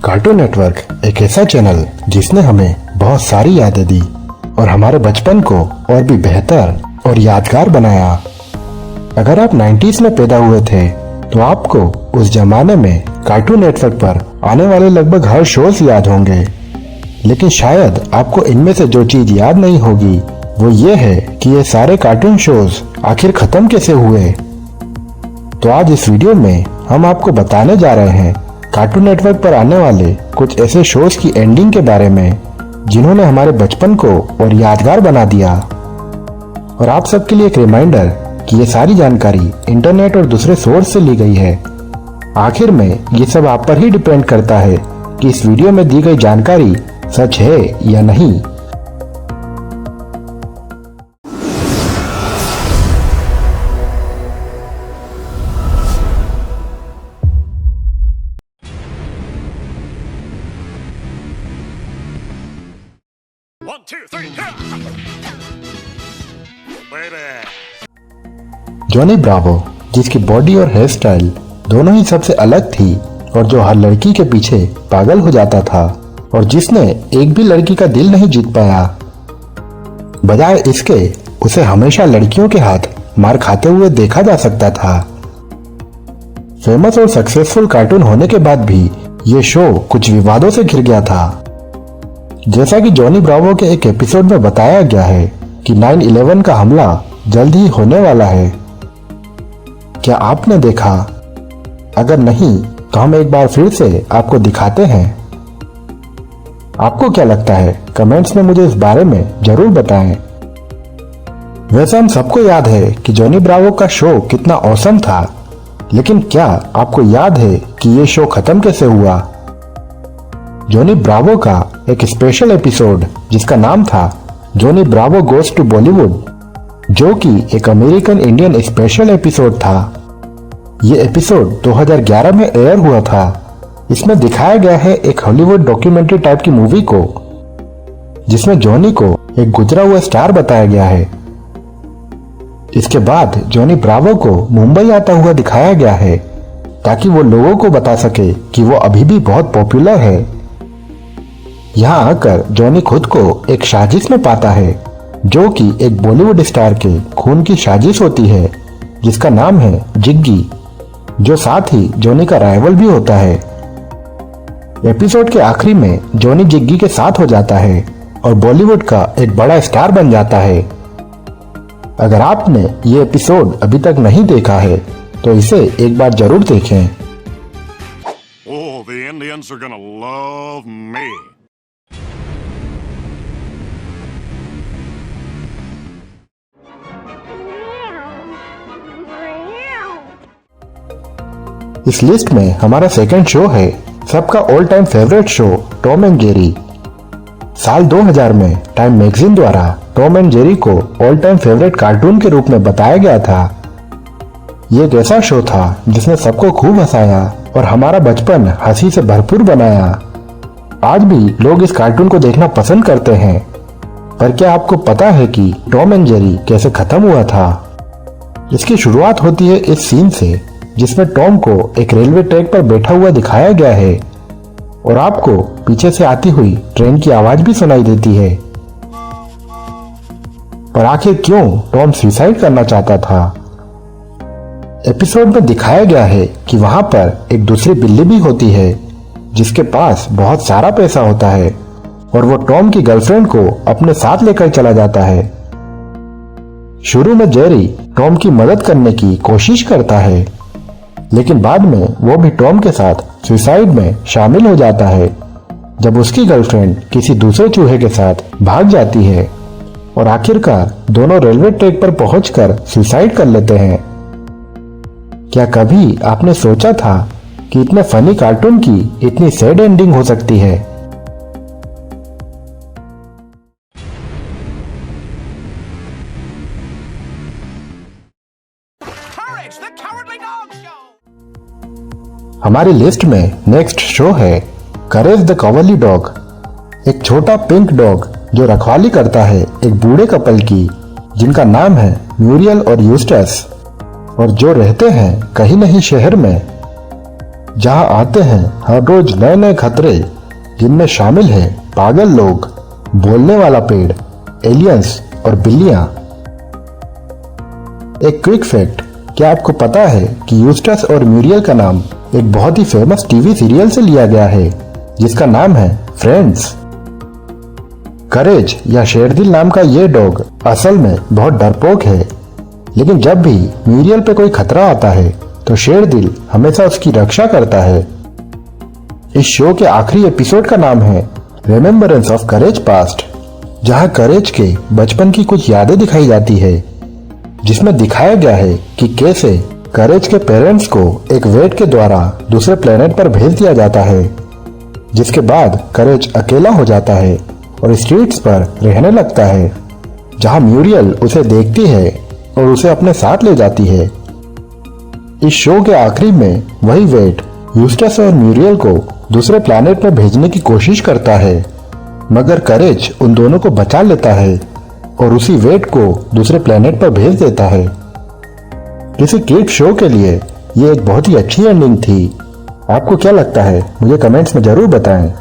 Cartoon network एक ऐसा channel जिसने हमें बहुत सारी यादें दी और हमारे बचपन को और भी बेहतर और यादगार बनाया। अगर आप 90s में पैदा हुए थे तो आपको उस जमाने में कार्टून नेटवर्क पर आने वाले लगभग हर शोज याद होंगे, लेकिन शायद आपको इनमें से जो चीज याद नहीं होगी वो ये है कि ये सारे कार्टून शोज आखिर खत्म कैसे हुए। तो आज इस वीडियो में हम आपको बताने जा रहे हैं कार्टून नेटवर्क पर आने वाले कुछ ऐसे शोज की एंडिंग के बारे में जिन्होंने हमारे बचपन को और यादगार बना दिया। और आप सबके लिए एक रिमाइंडर कि ये सारी जानकारी इंटरनेट और दूसरे सोर्स से ली गई है। आखिर में ये सब आप पर ही डिपेंड करता है कि इस वीडियो में दी गई जानकारी सच है या नहीं। जॉनी ब्रावो, जिसकी बॉडी और हेयर स्टाइल दोनों ही सबसे अलग थी और जो हर लड़की के पीछे पागल हो जाता था और जिसने एक भी लड़की का दिल नहीं जीत पाया, बजाय इसके उसे हमेशा लड़कियों के हाथ मार खाते हुए देखा जा सकता था। फेमस और सक्सेसफुल कार्टून होने के बाद भी ये शो कुछ विवादों से घिर गया था। जैसा कि जॉनी ब्रावो के एक एपिसोड में बताया गया है कि 9/11 का हमला जल्द ही होने वाला है। क्या आपने देखा? अगर नहीं तो हम एक बार फिर से आपको दिखाते हैं। आपको क्या लगता है? कमेंट्स में मुझे इस बारे में जरूर बताएं। वैसे हम सबको याद है कि जॉनी ब्रावो का शो कितना औसम था, लेकिन क्या आपको याद है कि ये शो खत्म कैसे हुआ? जॉनी ब्रावो का एक स्पेशल एपिसोड जिसका नाम था Johnny Bravo goes to Bollywood, जो कि एक अमेरिकन इंडियन स्पेशल एपिसोड था। ये एपिसोड 2011 में एयर हुआ था। इसमें दिखाया गया है एक हॉलीवुड डॉक्यूमेंट्री टाइप की मूवी को, जिसमें जॉनी को एक गुजरा हुआ स्टार बताया गया है। इसके बाद जॉनी ब्रावो को मुंबई आता हुआ दिखाया गया है ताकि वो लोगों को बता सके कि वो अभी भी बहुत पॉपुलर है। यहाँ आकर जॉनी खुद को एक साजिश में पाता है, जो कि एक बॉलीवुड स्टार के खून की साजिश होती है जिसका नाम है जिग्गी, जो साथ ही जॉनी का राइवल भी होता है। एपिसोड के आखिरी में जॉनी जिग्गी के साथ हो जाता है और बॉलीवुड का एक बड़ा स्टार बन जाता है। अगर आपने ये एपिसोड अभी तक नहीं देखा है तो इसे एक बार जरूर देखें। Oh, the Indians are gonna love me. इस लिस्ट में हमारा सेकंड शो है सबका all time favourite show Tom and Jerry. साल 2000 में टाइम मैगजीन द्वारा टॉम एंड जेरी को ऑल टाइम फेवरेट कार्टून के रूप में बताया गया था। ये एक ऐसा शो था जिसने सबको खूब हंसाया और हमारा बचपन हंसी से भरपूर बनाया। आज भी लोग इस कार्टून को देखना पसंद करते हैं। पर क्या आपको पता है कि टॉम एंड जेरी कैसे खत्म हुआ था? इसकी शुरुआत होती है इस सीन से जिसमें टॉम को एक रेलवे ट्रैक पर बैठा हुआ दिखाया गया है और आपको पीछे से आती हुई ट्रेन की आवाज भी सुनाई देती है। पर आखिर क्यों टॉम सुसाइड करना चाहता था? एपिसोड में दिखाया गया है कि वहां पर एक दूसरी बिल्ली भी होती है जिसके पास बहुत सारा पैसा होता है और वो टॉम की गर्लफ्रेंड को अपने साथ लेकर चला जाता है। शुरू में जेरी टॉम की मदद करने की कोशिश करता है, लेकिन बाद में वो भी टॉम के साथ सुसाइड में शामिल हो जाता है जब उसकी गर्लफ्रेंड किसी दूसरे चूहे के साथ भाग जाती है और आखिरकार दोनों रेलवे ट्रैक पर पहुंचकर सुसाइड कर लेते हैं। क्या कभी आपने सोचा था कि इतने फनी कार्टून की इतनी सैड एंडिंग हो सकती है? हमारी लिस्ट में नेक्स्ट शो है करेज द कवर्ली डॉग। एक छोटा पिंक डॉग जो रखवाली करता है एक बूढ़े कपल की जिनका नाम है म्यूरियल और यूस्टस और जो रहते हैं कहीं नहीं शहर में। जहां आते हैं हर रोज नए नए खतरे, जिनमें शामिल है पागल लोग, बोलने वाला पेड़, एलियंस और बिल्लियां। एक क्विक फैक्ट, क्या आपको पता है कि यूस्टस और म्यूरियल का नाम एक बहुत ही फेमस टीवी सीरियल से लिया गया है जिसका नाम है फ्रेंड्स। करेज या शेरदिल नाम का ये डॉग असल में बहुत डरपोक है, लेकिन जब भी म्यूरियल पे कोई खतरा आता है तो शेरदिल हमेशा उसकी रक्षा करता है। इस शो के आखिरी एपिसोड का नाम है रिमेम्बरेंस ऑफ करेज पास्ट, जहां करेज के बचपन की कुछ यादें दिखाई जाती है, जिसमें दिखाया गया है कि कैसे करेज के पेरेंट्स को एक वेट के द्वारा दूसरे प्लेनेट पर भेज दिया जाता है, जिसके बाद करेज अकेला हो जाता है और स्ट्रीट्स पर रहने लगता है, जहां म्यूरियल उसे देखती है और उसे अपने साथ ले जाती है। इस शो के आखिरी में वही वेट यूस्टस और म्यूरियल को दूसरे प्लैनेट पर भेजने की कोशिश करता है, मगर करेज उन दोनों को बचा लेता है और उसी वेट को दूसरे प्लैनेट पर भेज देता है। किसी किड शो के लिए ये एक बहुत ही अच्छी एंडिंग थी। आपको क्या लगता है, मुझे कमेंट्स में जरूर बताएं।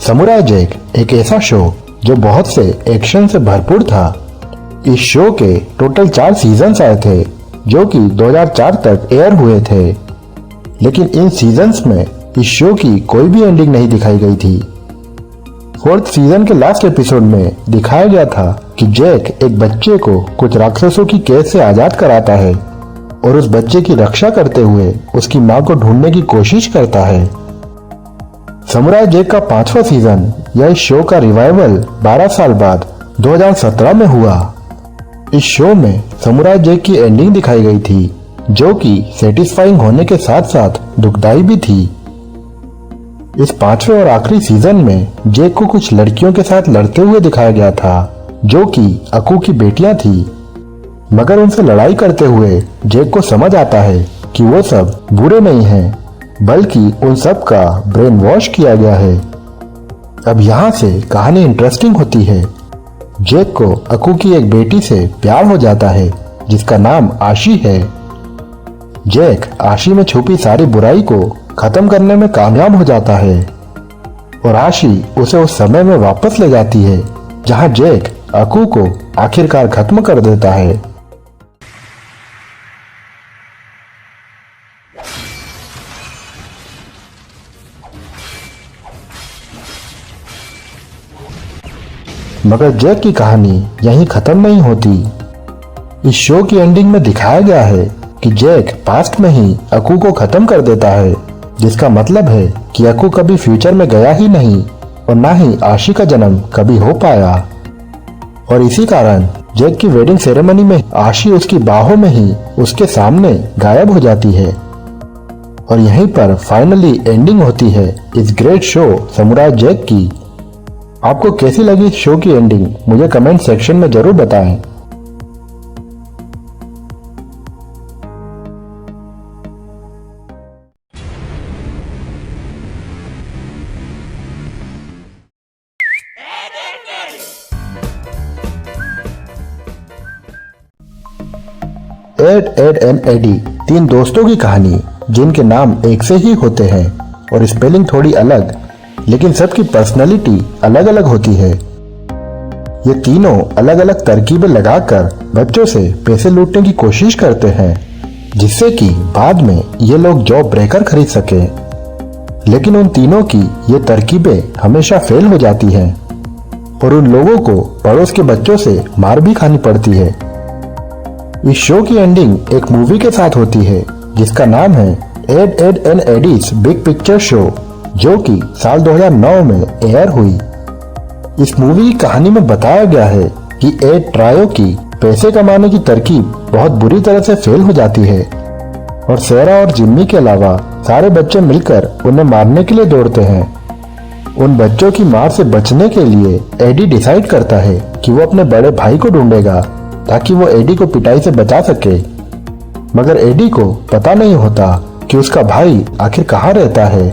समुराई जैक एक ऐसा शो जो बहुत से एक्शन से भरपूर था। इस शो के टोटल 4 सीजन्स आए थे जो कि 2004 तक एयर हुए थे, लेकिन इन सीजन्स में इस शो की कोई भी एंडिंग नहीं दिखाई गई थी। 4th सीजन के लास्ट एपिसोड में दिखाया गया था कि जैक एक बच्चे को कुछ राक्षसों की कैद से आजाद कराता है और उस बच्चे की रक्षा करते हुए उसकी मां को ढूंढने की कोशिश करता है। समुराई जैक का 5वां सीजन या इस शो का रिवाइवल 12 साल बाद 2017 में हुआ। इस शो में समुराई जैक की एंडिंग दिखाई गई थी जो कि सेटिस्फाइंग होने के साथ साथ दुखदाई भी थी। इस 5वें और आखिरी सीजन में जैक को कुछ लड़कियों के साथ लड़ते हुए दिखाया गया था जो कि अकू की बेटियां थी, मगर उनसे लड़ाई करते हुए जैक को समझ आता है कि वो सब बुरे नहीं हैं, बल्कि उन सब का ब्रेन वॉश किया गया है। अब यहाँ से कहानी इंटरेस्टिंग होती है। जैक को अकू की एक बेटी से प्यार हो जाता है जिसका नाम आशी है। जैक आशी में छुपी सारी बुराई को खत्म करने में कामयाब हो जाता है और आशी उसे उस समय में वापस ले जाती है जहाँ जैक अकू को आखिरकार खत्म कर देता है। मगर जैक की कहानी यहीं खत्म नहीं होती। इस शो की एंडिंग में दिखाया गया है कि जैक पास्ट में ही अकू को खत्म कर देता है, जिसका मतलब है कि अकू कभी फ्यूचर में गया ही नहीं और ना ही आशी का जन्म कभी हो पाया। और इसी कारण जैक की वेडिंग सेरेमनी में आशी उसकी बाहों में ही उसके सामने गायब हो जाती है और यहीं पर फाइनली एंडिंग होती है इस ग्रेट शो समुराई जैक की। आपको कैसी लगी इस शो की एंडिंग, मुझे कमेंट सेक्शन में जरूर बताएं। एड एंड एडी 3 दोस्तों की कहानी जिनके नाम एक से ही होते हैं और स्पेलिंग थोड़ी अलग, लेकिन सबकी पर्सनालिटी अलग अलग होती है। ये तीनों अलग अलग तरकीबें लगाकर बच्चों से पैसे लूटने की कोशिश करते हैं, जिससे कि बाद में ये लोग जॉब ब्रेकर खरीद सके। लेकिन उन तीनों की ये तरकीबें हमेशा फेल हो जाती हैं और उन लोगों को पड़ोस के बच्चों से मार भी खानी पड़ती है। इस शो की एंडिंग एक मूवी के साथ होती है जिसका नाम है Ed and Eddy's big picture show, जो कि साल 2009 में एयर हुई। इस मूवी की कहानी में बताया गया है कि एड ट्रायो की पैसे कमाने की तरकीब बहुत बुरी तरह से फेल हो जाती है और सेरा और जिम्मी के अलावा सारे बच्चे मिलकर उन्हें मारने के लिए दौड़ते हैं। उन बच्चों की मार से बचने के लिए एडी डिसाइड करता है कि वो अपने बड़े भाई को ढूंढेगा ताकि वो एडी को पिटाई से बचा सके, मगर एडी को पता नहीं होता कि उसका भाई आखिर कहाँ रहता है।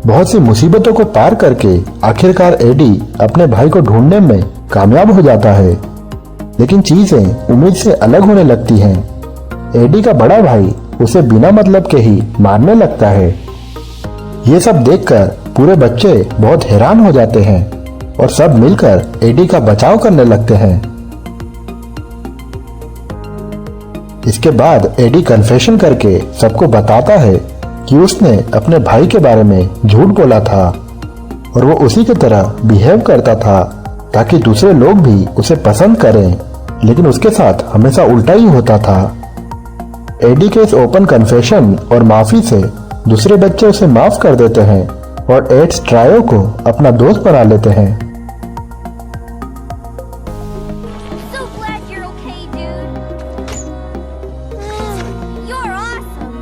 बहुत सी मुसीबतों को पार करके आखिरकार एडी अपने भाई को ढूंढने में कामयाब हो जाता है, लेकिन चीजें उम्मीद से अलग होने लगती हैं। एडी का बड़ा भाई उसे बिना मतलब के ही मारने लगता है। ये सब देखकर पूरे बच्चे बहुत हैरान हो जाते हैं और सब मिलकर एडी का बचाव करने लगते हैं। इसके बाद एडी कन्फेशन करके सबको बताता है कि उसने अपने भाई के बारे में झूठ बोला था और वो उसी की तरह बिहेव करता था ताकि दूसरे लोग भी उसे पसंद करें, लेकिन उसके साथ हमेशा उल्टा ही होता था। एडी के इस ओपन कन्फेशन और माफी से दूसरे बच्चे उसे माफ कर देते हैं और एड्स ट्रायो को अपना दोस्त बना लेते हैं। So glad you're okay, dude. You're awesome.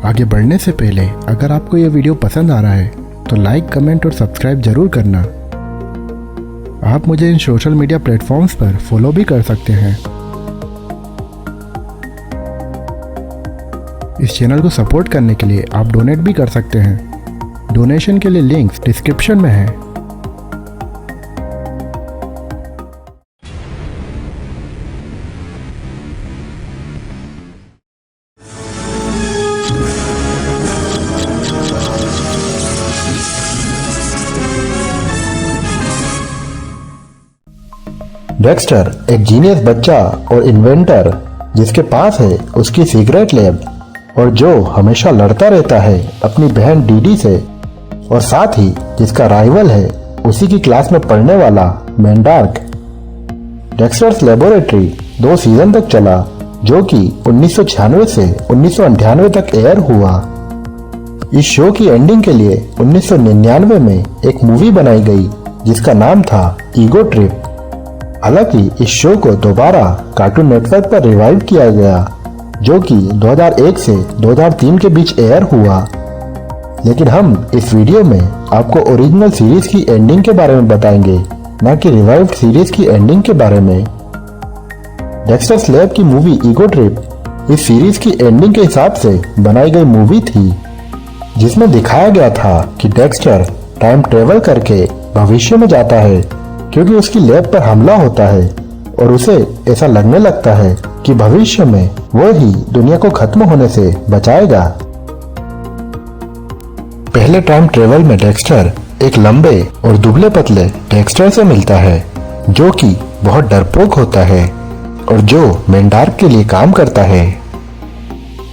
आगे बढ़ने से पहले अगर आपको यह वीडियो पसंद आ रहा है तो लाइक, कमेंट और सब्सक्राइब जरूर करना। आप मुझे इन सोशल मीडिया प्लेटफॉर्म्स पर फॉलो भी कर सकते हैं। इस चैनल को सपोर्ट करने के लिए आप डोनेट भी कर सकते हैं। डोनेशन के लिए लिंक्स डिस्क्रिप्शन में है। डेक्स्टर एक जीनियस बच्चा और इन्वेंटर जिसके पास है उसकी सीक्रेट लैब और जो हमेशा लड़ता रहता है अपनी बहन डीडी से, और साथ ही जिसका राइवल है उसी की क्लास में पढ़ने वाला मैंडार्क। डेक्स्टर्स लेबोरेटरी 2 सीजन तक चला जो कि 1996 से 1998 तक एयर हुआ। इस शो की एंडिंग के लिए 1999 में एक मूवी बनाई गई जिसका नाम था ईगो ट्रिप। हालांकि इस शो को दोबारा कार्टून नेटवर्क पर रिवाइव किया गया जो कि 2001 से 2003 के बीच एयर हुआ, लेकिन हम इस वीडियो में आपको ओरिजिनल सीरीज की एंडिंग के बारे में बताएंगे, न कि रिवाइव्ड सीरीज की एंडिंग के बारे में। डेक्स्टर्स लैब की मूवी ईगो ट्रिप इस सीरीज की एंडिंग के हिसाब से बनाई गई मूवी थी, जिसमें दिखाया गया था कि डेक्स्टर टाइम ट्रेवल करके भविष्य में जाता है क्योंकि उसकी लैब पर हमला होता है और उसे ऐसा लगने लगता है कि भविष्य में वो ही दुनिया को खत्म होने से बचाएगा। पहले टाइम ट्रेवल में डेक्स्टर एक लंबे और दुबले पतले डेक्स्टर से मिलता है जो कि बहुत डरपोक होता है और जो मैंडार्क के लिए काम करता है।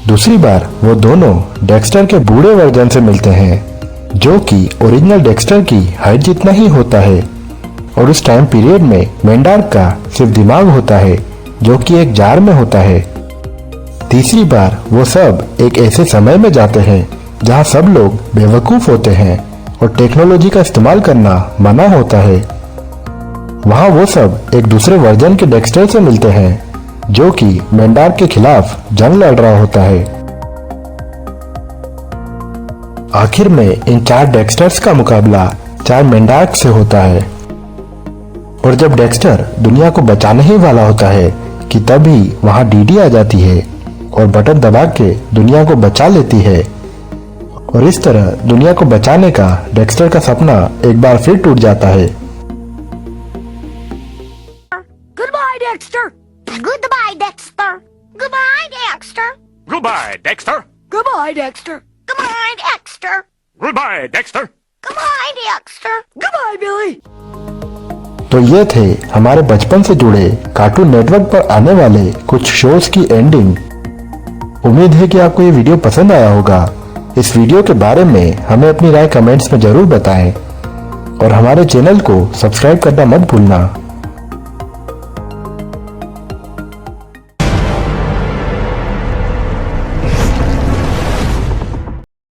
दूसरी बार वो दोनों डेक्स्टर के बूढ़े वर्जन से मिलते हैं जो कि ओरिजिनल डेक्स्टर की हाइट जितना ही होता है, और उस टाइम पीरियड में मैंडार्क का सिर्फ दिमाग होता है जो कि एक जार में होता है। तीसरी बार वो सब एक ऐसे समय में जाते हैं जहां सब लोग बेवकूफ होते हैं और टेक्नोलॉजी का इस्तेमाल करना मना होता है। वहां वो सब एक दूसरे वर्जन के डेक्स्टर से मिलते हैं जो कि मैंडार्क के खिलाफ जंग लड़ रहा होता है। आखिर में इन 4 डेक्स्टर्स का मुकाबला 4 मैंडार्क से होता है, और जब डेक्स्टर दुनिया को बचाने ही वाला होता है कि तभी वहां डीडी आ जाती है और बटन दबा के दुनिया को बचा लेती है, और इस तरह दुनिया को बचाने का डेक्स्टर का सपना एक बार फिर टूट जाता है। Goodbye, Dexter. Goodbye, Dexter. Goodbye, Dexter. Goodbye, Dexter. Goodbye, Dexter. Goodbye, Dexter. Goodbye, Dexter. Goodbye, Dexter. Goodbye, Billy. तो ये थे हमारे बचपन से जुड़े कार्टून नेटवर्क पर आने वाले कुछ शोज की एंडिंग। उम्मीद है कि आपको ये वीडियो पसंद आया होगा। इस वीडियो के बारे में हमें अपनी राय कमेंट्स में जरूर बताएं और हमारे चैनल को सब्सक्राइब करना मत भूलना।